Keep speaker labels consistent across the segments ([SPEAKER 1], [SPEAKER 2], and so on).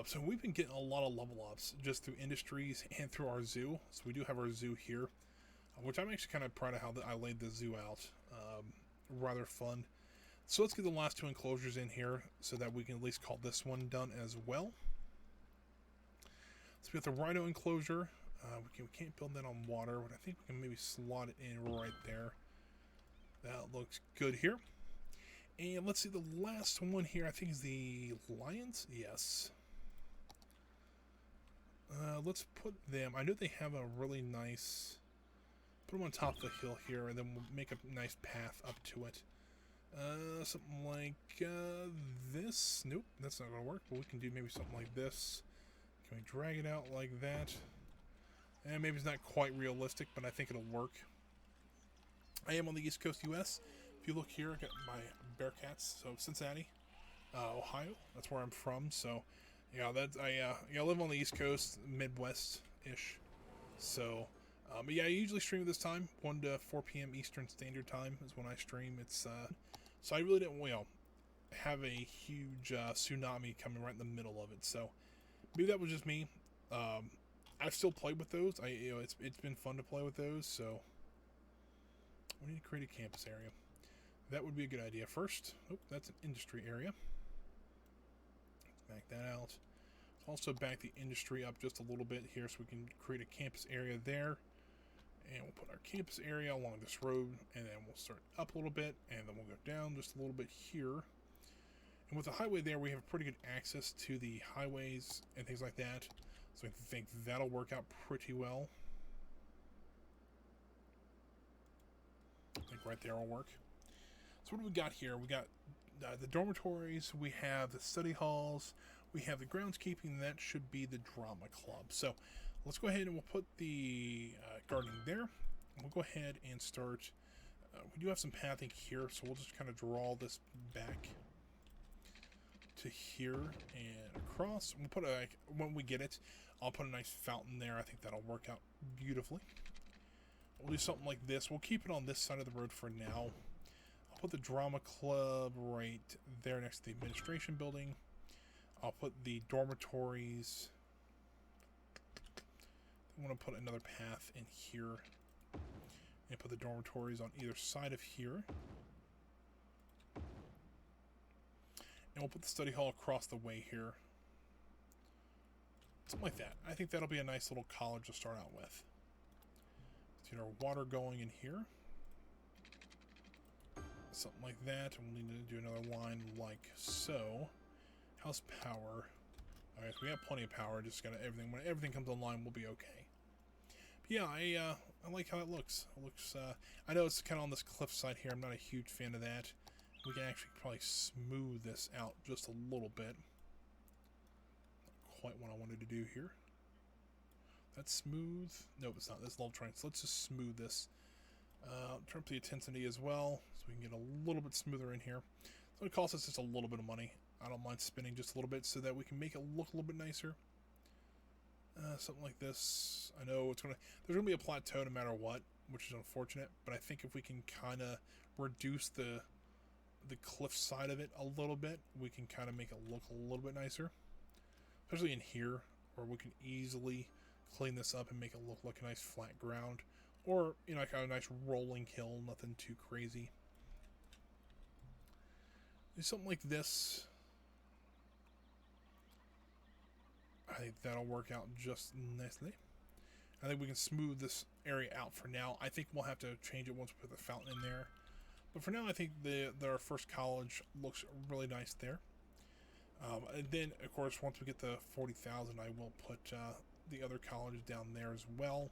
[SPEAKER 1] So we've been getting a lot of level ups just through industries and through our zoo. So we do have our zoo here, which I'm actually kind of proud of how I laid the zoo out. Rather fun. So let's get the last two enclosures in here so that we can at least call this one done as well. So we got the rhino enclosure. We can't build that on water, but I think we can maybe slot it in right there. That looks good here. And let's see, the last one here, I think is the lions. Yes. Let's put them. I know they have a really nice. Put them on top of the hill here, and then we'll make a nice path up to it. Something like this. Nope, that's not going to work. But we can do maybe something like this. Can we drag it out like that? And maybe it's not quite realistic, but I think it'll work. I am on the East Coast, U.S. If you look here, I got my Bearcats. So Cincinnati, Ohio. That's where I'm from. So yeah, I live on the East Coast, Midwest-ish. So, but yeah, I usually stream at this time, 1 to 4 p.m. Eastern Standard Time is when I stream. It's so I really didn't have a huge tsunami coming right in the middle of it. So maybe that was just me. I've still played with those. It's been fun to play with those. So we need to create a campus area. That would be a good idea. First, that's an industry area. Back that out. Also back the industry up just a little bit here so we can create a campus area there. And we'll put our campus area along this road, and then we'll start up a little bit, and then we'll go down just a little bit here. And with the highway there, we have pretty good access to the highways and things like that. So I think that'll work out pretty well. I think right there will work. So what do we got here? We got the dormitories, we have the study halls, we have the groundskeeping. That should be the drama club. So let's go ahead and we'll put the gardening there. We'll go ahead and start. We do have some pathing here, so we'll just kind of draw this back to here and across. We'll put when we get it, I'll put a nice fountain there. I think that'll work out beautifully. We'll do something like this. We'll keep it on this side of the road for now. I'll put the drama club right there next to the administration building. I'll put the dormitories. I want to put another path in here and put the dormitories on either side of here. And we'll put the study hall across the way here. Something like that. I think that'll be a nice little college to start out with. Let's get our water going in here. Something like that. And we'll need to do another line like so. House power. Alright, so we have plenty of power. Just gotta everything. When everything comes online, we'll be okay. But yeah, I like how it looks. It looks. I know it's kind of on this cliff side here. I'm not a huge fan of that. We can actually probably smooth this out just a little bit. Not quite what I wanted to do here. That's smooth. Nope, it's not. That's a little trying. So let's just smooth this. Turn up the intensity as well, so we can get a little bit smoother in here. So it costs us just a little bit of money. I don't mind spending just a little bit so that we can make it look a little bit nicer. Something like this. I know there's gonna be a plateau no matter what, which is unfortunate. But I think if we can kind of reduce the cliff side of it a little bit, we can kind of make it look a little bit nicer. Especially in here, where we can easily clean this up and make it look like a nice flat ground. Or, kind of a nice rolling hill, nothing too crazy. Do something like this. I think that'll work out just nicely. I think we can smooth this area out for now. I think we'll have to change it once we put the fountain in there. But for now, I think our first college looks really nice there. And then, of course, once we get the 40,000, I will put the other college down there as well.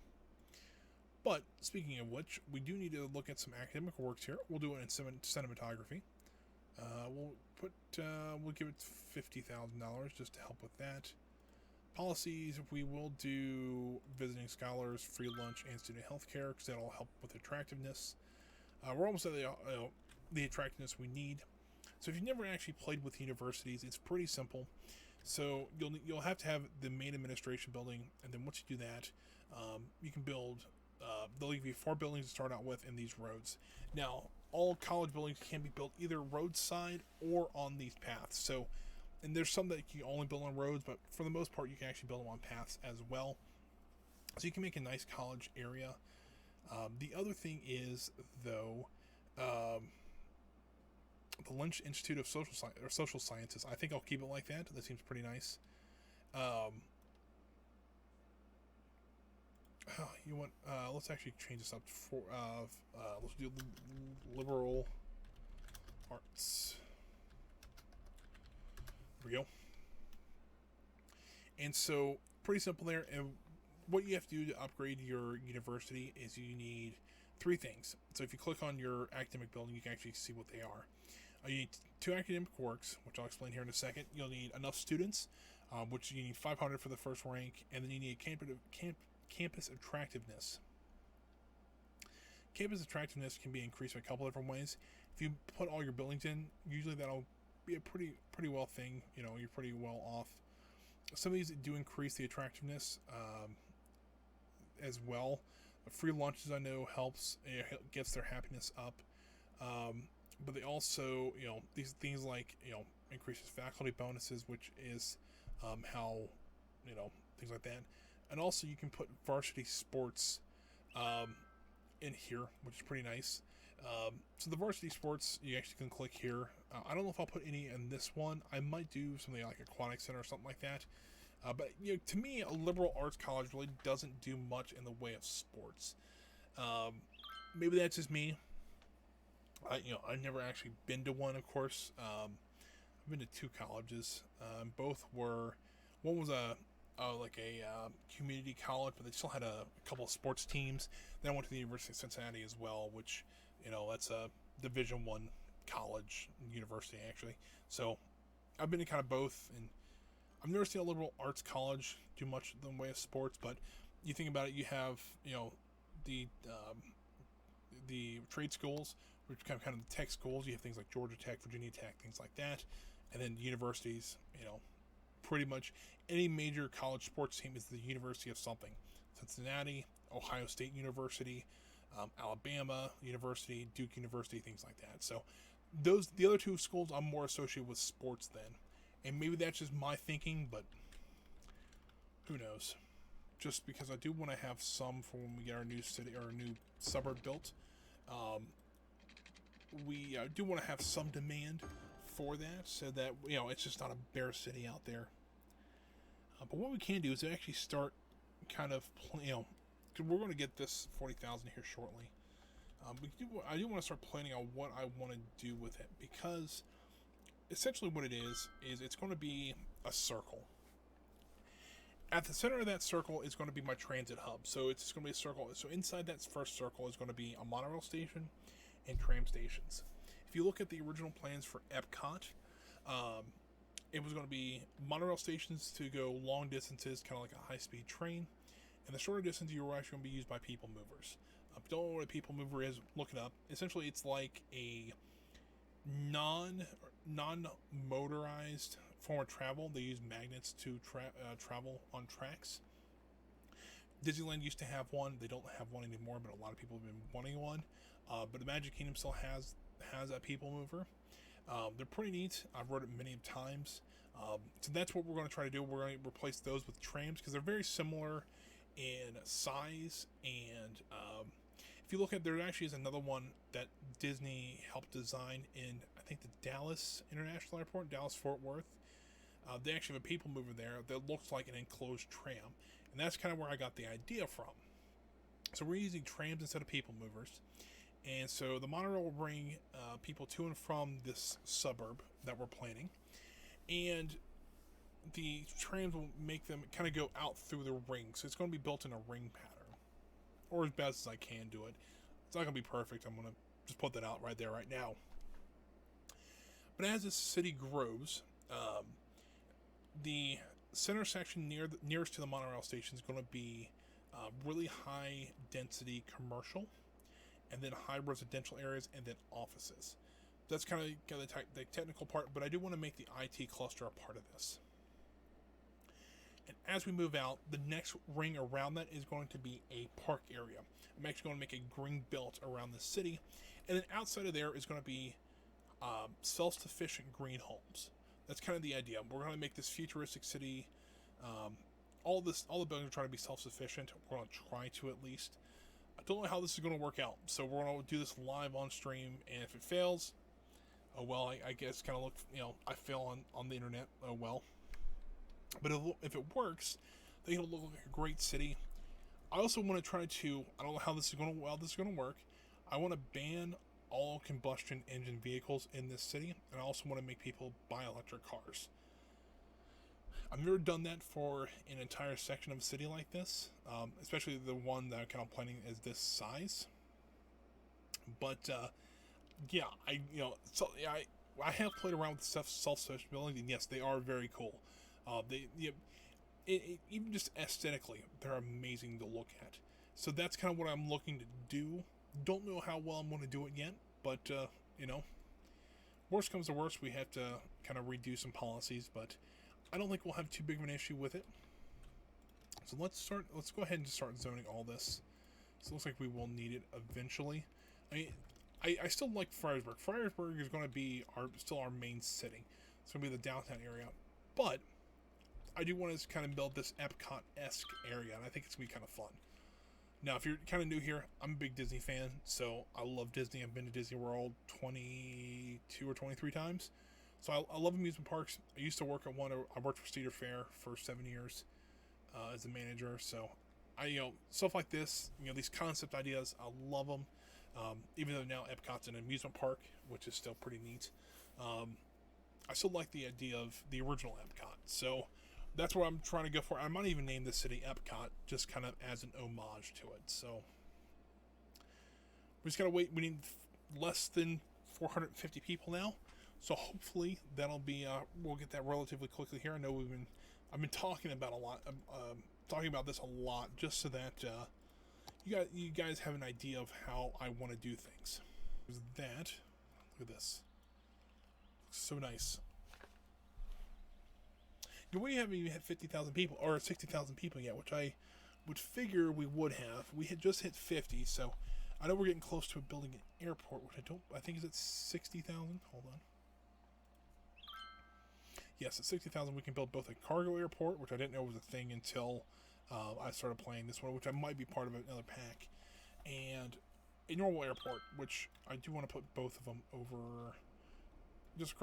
[SPEAKER 1] But speaking of which, we do need to look at some academic works here. We'll do it in cinematography. We'll give it $50,000 just to help with that. Policies, we will do visiting scholars, free lunch, and student health care because that'll help with attractiveness. We're almost at the attractiveness we need. So if you've never actually played with universities, it's pretty simple. So you'll have to have the main administration building, and then once you do that, you can build. They'll give you 4 buildings to start out with in these roads. Now, all college buildings can be built either roadside or on these paths. So And there's some that you can only build on roads, but for the most part, you can actually build them on paths as well. So you can make a nice college area. The other thing is, though, the Lynch Institute of Social Sciences. I think I'll keep it like that. That seems pretty nice. You want? Let's actually change this up for. Let's do liberal arts. There we go. And so, pretty simple there. And what you have to do to upgrade your university is you need 3 things. So if you click on your academic building, you can actually see what they are. You need 2 academic works, which I'll explain here in a second. You'll need enough students, which you need 500 for the first rank, and then you need campus attractiveness. Campus attractiveness can be increased by a couple different ways. If you put all your buildings in, usually that'll be a pretty well thing. You know, you're pretty well off. Some of these do increase the attractiveness as well. Free lunches, I know, helps. It gets their happiness up. But they also, you know, these things like, you know, increases faculty bonuses, which is how, you know, things like that. And also you can put varsity sports in here, which is pretty nice. So the varsity sports, you actually can click here. I don't know if I'll put any in this one. I might do something like aquatic center or something like that. But you know, to me, a liberal arts college really doesn't do much in the way of sports. Maybe that's just me. I've never actually been to one, of course. I've been to 2 colleges. Both were, one was a community college, but they still had a couple of sports teams. Then I went to the University of Cincinnati as well, which, you know, that's a Division I college, university actually. So I've been to kind of both, and I've never seen a liberal arts college do much in the way of sports. But you think about it, you have, you know, the trade schools, which kind of the tech schools. You have things like Georgia Tech, Virginia Tech, things like that, and then universities. You know, pretty much any major college sports team is the university of something. Cincinnati, Ohio State University, Alabama University, Duke University, things like that. So the other 2 schools I'm more associated with sports than. And maybe that's just my thinking, but who knows? Just because I do want to have some for when we get our new city or our new suburb built. We do want to have some demand for that, so that, you know, it's just not a bare city out there. But what we can do is actually start kind of, you know, because we're going to get this 40,000 here shortly. I do want to start planning on what I want to do with it, because essentially what it is it's going to be a circle. At the center of that circle is going to be my transit hub. So it's just going to be a circle. So inside that first circle is going to be a monorail station and tram stations. If you look at the original plans for EPCOT, it was going to be monorail stations to go long distances, kind of like a high-speed train. And the shorter distance, you were actually going to be used by people movers. If you don't know what a people mover is, look it up. Essentially, it's like a non-motorized form of travel. They use magnets to travel on tracks. Disneyland used to have one. They don't have one anymore, but a lot of people have been wanting one. But the Magic Kingdom still has a people mover. They're pretty neat. I've rode it many times. So that's what we're going to try to do. We're going to replace those with trams, because they're very similar in size. And if you look at, there actually is another one that Disney helped design in, I think, the Dallas International Airport, Dallas-Fort Worth. They actually have a people mover there that looks like an enclosed tram. And that's kind of where I got the idea from. So we're using trams instead of people movers. And so the monorail will bring people to and from this suburb that we're planning. And the trams will make them kind of go out through the ring. So it's going to be built in a ring pattern, or as best as I can do it. It's not going to be perfect. I'm going to just put that out right there, right now. But as this city grows, the center section nearest to the monorail station is going to be really high density commercial, and then high residential areas, and then offices. That's kind of the technical part, but I do want to make the IT cluster a part of this. And as we move out, the next ring around that is going to be a park area. I'm actually going to make a green belt around the city, and then outside of there is going to be self-sufficient green homes. That's kind of the idea. We're going to make this futuristic city. All the buildings are trying to be self-sufficient. We're going to try to, at least. I don't know how this is going to work out, so we're going to do this live on stream, and if it fails, oh well, I guess kind of look, I fail on the internet, oh well. But if it works, then it'll look like a great city. I also want to try to, I don't know how this is going to work. I want to ban all combustion engine vehicles in this city, and I also want to make people buy electric cars. I've never done that for an entire section of a city like this, especially the one that I'm kind of planning is this size. But yeah, I have played around with self-sufficient buildings, and yes, they are very cool. Even just aesthetically, they're amazing to look at. So that's kind of what I'm looking to do. Don't know how well I'm going to do it yet, but worst comes to worst, we have to kind of redo some policies, but I don't think we'll have too big of an issue with it. So let's go ahead and start zoning all this. So it looks like we will need it eventually. I still like Fryersburg. Fryersburg is going to be still our main city. It's going to be the downtown area. But I do want to kind of build this EPCOT-esque area, and I think it's going to be kind of fun. Now, if you're kind of new here, I'm a big Disney fan, so I love Disney. I've been to Disney World 22 or 23 times. So I love amusement parks. I used to work at one. I worked for Cedar Fair for 7 years as a manager. So stuff like this, these concept ideas, I love them. Even though now Epcot's an amusement park, which is still pretty neat. I still like the idea of the original Epcot. So that's what I'm trying to go for. I might even name the city Epcot, just kind of as an homage to it. So we just gotta wait. We need less than 450 people now. So hopefully that'll be we'll get that relatively quickly here. I know I've been talking about this a lot, just so that you guys have an idea of how I want to do things. There's that. Look at this. Looks so nice. We haven't even hit 50,000 people or 60,000 people yet, which I would figure we would have. We had just hit 50, so I know we're getting close to building an airport, which I think is at 60,000. Hold on. Yes, at 60,000 we can build both a cargo airport, which I didn't know was a thing until I started playing this one, which I might be part of another pack, and a normal airport, which I do want to put both of them over just across